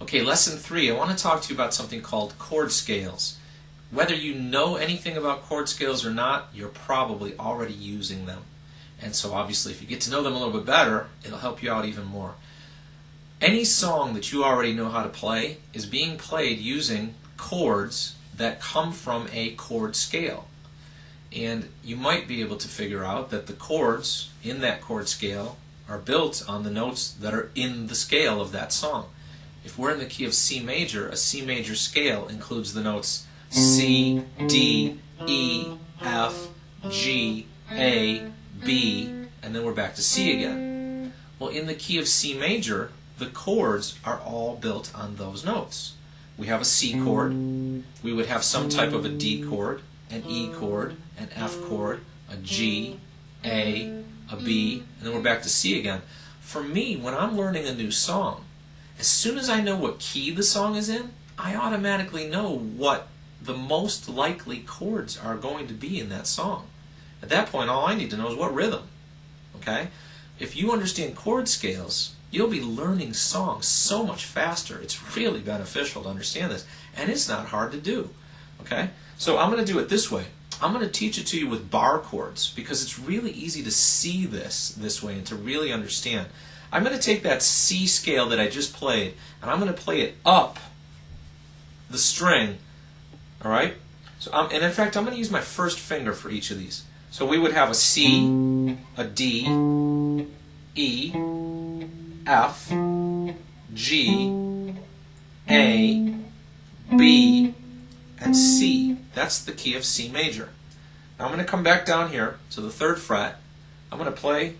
Okay, lesson 3, I want to talk to you about something called chord scales. Whether you know anything about chord scales or not, you're probably already using them. And so obviously if you get to know them a little bit better, it'll help you out even more. Any song that you already know how to play is being played using chords that come from a chord scale. And you might be able to figure out that the chords in that chord scale are built on the notes that are in the scale of that song. If we're in the key of C major, a C major scale includes the notes C, D, E, F, G, A, B, and then we're back to C again. Well, in the key of C major, the chords are all built on those notes. We have a C chord, we would have some type of a D chord, an E chord, an F chord, a G, A B, and then we're back to C again. For me, when I'm learning a new song, as soon as I know what key the song is in, I automatically know what the most likely chords are going to be in that song. At that point, all I need to know is what rhythm. Okay? If you understand chord scales, you'll be learning songs so much faster. It's really beneficial to understand this, and it's not hard to do. Okay? So I'm going to do it this way. I'm going to teach it to you with bar chords because it's really easy to see this way and to really understand. I'm going to take that C scale that I just played and I'm going to play it up the string. All right? So and in fact, I'm going to use my first finger for each of these. So we would have a C, a D, E, F, G, A, B, and C. That's the key of C major. Now I'm going to come back down here to the 3rd fret. I'm going to play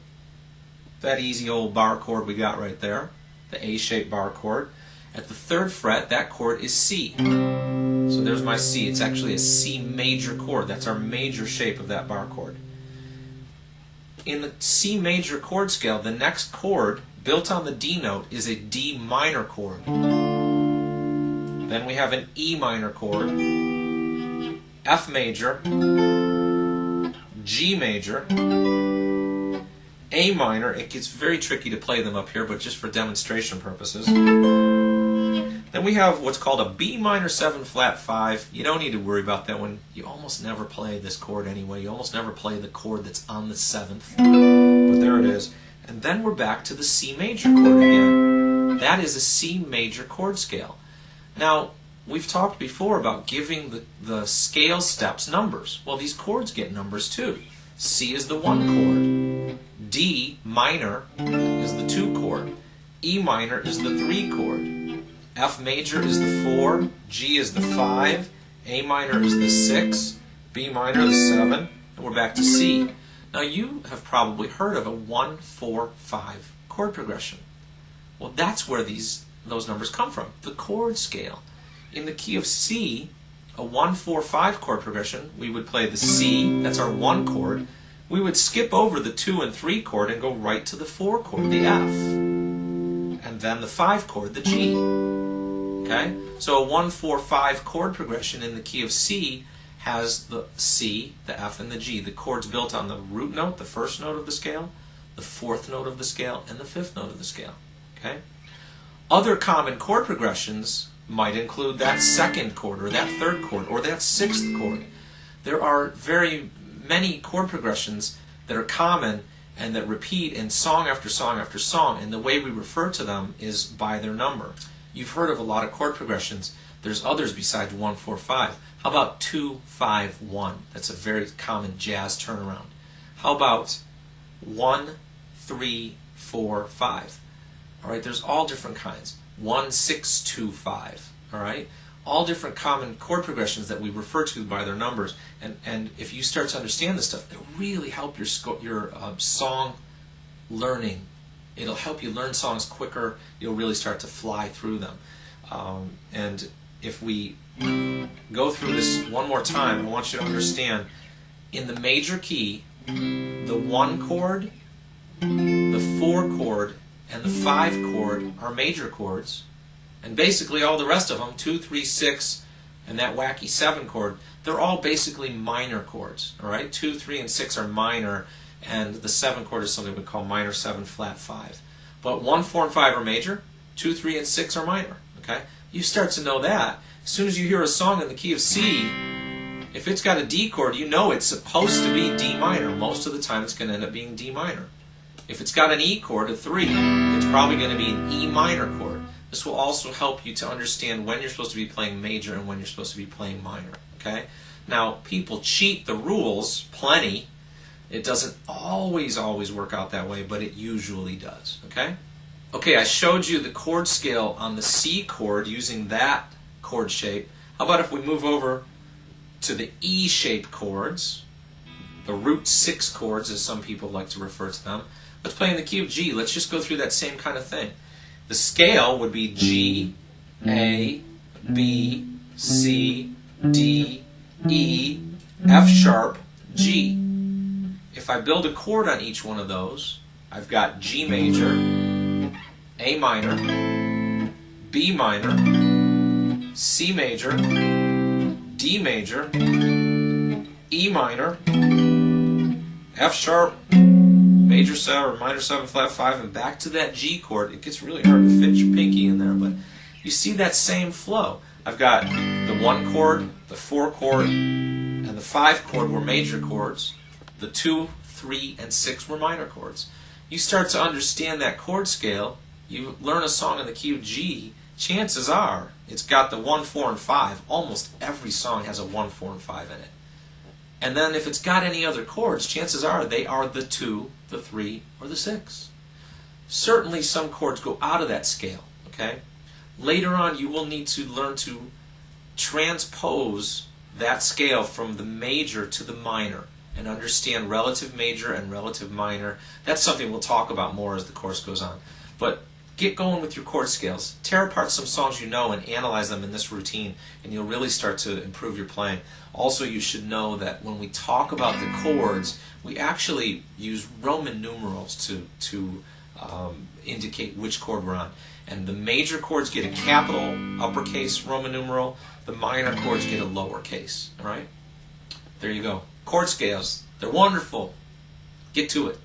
that easy old bar chord we got right there, the A-shaped bar chord. At the 3rd fret, that chord is C. So there's my C. It's actually a C major chord. That's our major shape of that bar chord. In the C major chord scale, the next chord built on the D note is a D minor chord. Then we have an E minor chord, F major, G major, A minor. It gets very tricky to play them up here, but just for demonstration purposes. Then we have what's called a B minor 7 flat 5. You don't need to worry about that one. You almost never play this chord anyway. You almost never play the chord that's on the 7th. But there it is. And then we're back to the C major chord again. That is a C major chord scale. Now, we've talked before about giving the scale steps numbers. Well, these chords get numbers too. C is the 1 chord. D minor is the 2 chord. E minor is the 3 chord. F major is the 4. G is the 5. A minor is the 6. B minor the 7. And we're back to C. Now you have probably heard of a 1, 4, 5 chord progression. Well, that's where those numbers come from, the chord scale. In the key of C, a 1, 4, 5 chord progression, we would play the C, that's our 1 chord. We would skip over the 2 and 3 chord and go right to the 4 chord, the F. And then the 5 chord, the G. Okay? So a 1, 4, 5 chord progression in the key of C has the C, the F, and the G. The chords built on the root note, the 1st note of the scale, the 4th note of the scale, and the 5th note of the scale. Okay? Other common chord progressions might include that 2nd chord, or that 3rd chord, or that 6th chord. There are very many chord progressions that are common and that repeat in song after song after song, and the way we refer to them is by their number. You've heard of a lot of chord progressions. There's others besides 1, 4, 5. How about 2, 5, 1? That's a very common jazz turnaround. How about 1, 3, 4, 5? All right, there's all different kinds. 1, 6, 2, 5. All right, all different common chord progressions that we refer to by their numbers. And if you start to understand this stuff, it'll really help your song learning. It'll help you learn songs quicker. You'll really start to fly through them. And if we go through this one more time, I want you to understand, in the major key, the 1 chord, the 4 chord, and the 5 chord are major chords. And basically all the rest of them, 2, 3, 6, and that wacky 7 chord, they're all basically minor chords. All right? 2, 3, and 6 are minor, and the 7 chord is something we call minor 7 flat 5. But 1, 4, and 5 are major, 2, 3, and 6 are minor. Okay? You start to know that. As soon as you hear a song in the key of C, if it's got a D chord, you know it's supposed to be D minor. Most of the time it's going to end up being D minor. If it's got an E chord, a 3, it's probably going to be an E minor chord. This will also help you to understand when you're supposed to be playing major and when you're supposed to be playing minor. Okay? Now, people cheat the rules plenty. It doesn't always work out that way, but it usually does. Okay? Okay, I showed you the chord scale on the C chord using that chord shape. How about if we move over to the E-shaped chords, the root 6 chords as some people like to refer to them. Let's play in the key of G. Let's just go through that same kind of thing. The scale would be G, A, B, C, D, E, F sharp, G. If I build a chord on each one of those, I've got G major, A minor, B minor, C major, D major, E minor, F sharp, major 7 or minor 7 flat 5, and back to that G chord. It gets really hard to fit your pinky in there, but you see that same flow. I've got the 1 chord, the 4 chord, and the 5 chord were major chords. The 2, 3, and 6 were minor chords. You start to understand that chord scale, you learn a song in the key of G, chances are it's got the 1, 4, and 5. Almost every song has a 1, 4, and 5 in it. And then if it's got any other chords, chances are they are the 2, the 3, or the 6. Certainly some chords go out of that scale. Okay? Later on you will need to learn to transpose that scale from the major to the minor and understand relative major and relative minor. That's something we'll talk about more as the course goes on. But get going with your chord scales. Tear apart some songs you know and analyze them in this routine, and you'll really start to improve your playing. Also, you should know that when we talk about the chords, we actually use Roman numerals to indicate which chord we're on. And the major chords get a capital, uppercase Roman numeral. The minor chords get a lowercase. All right? There you go. Chord scales. They're wonderful. Get to it.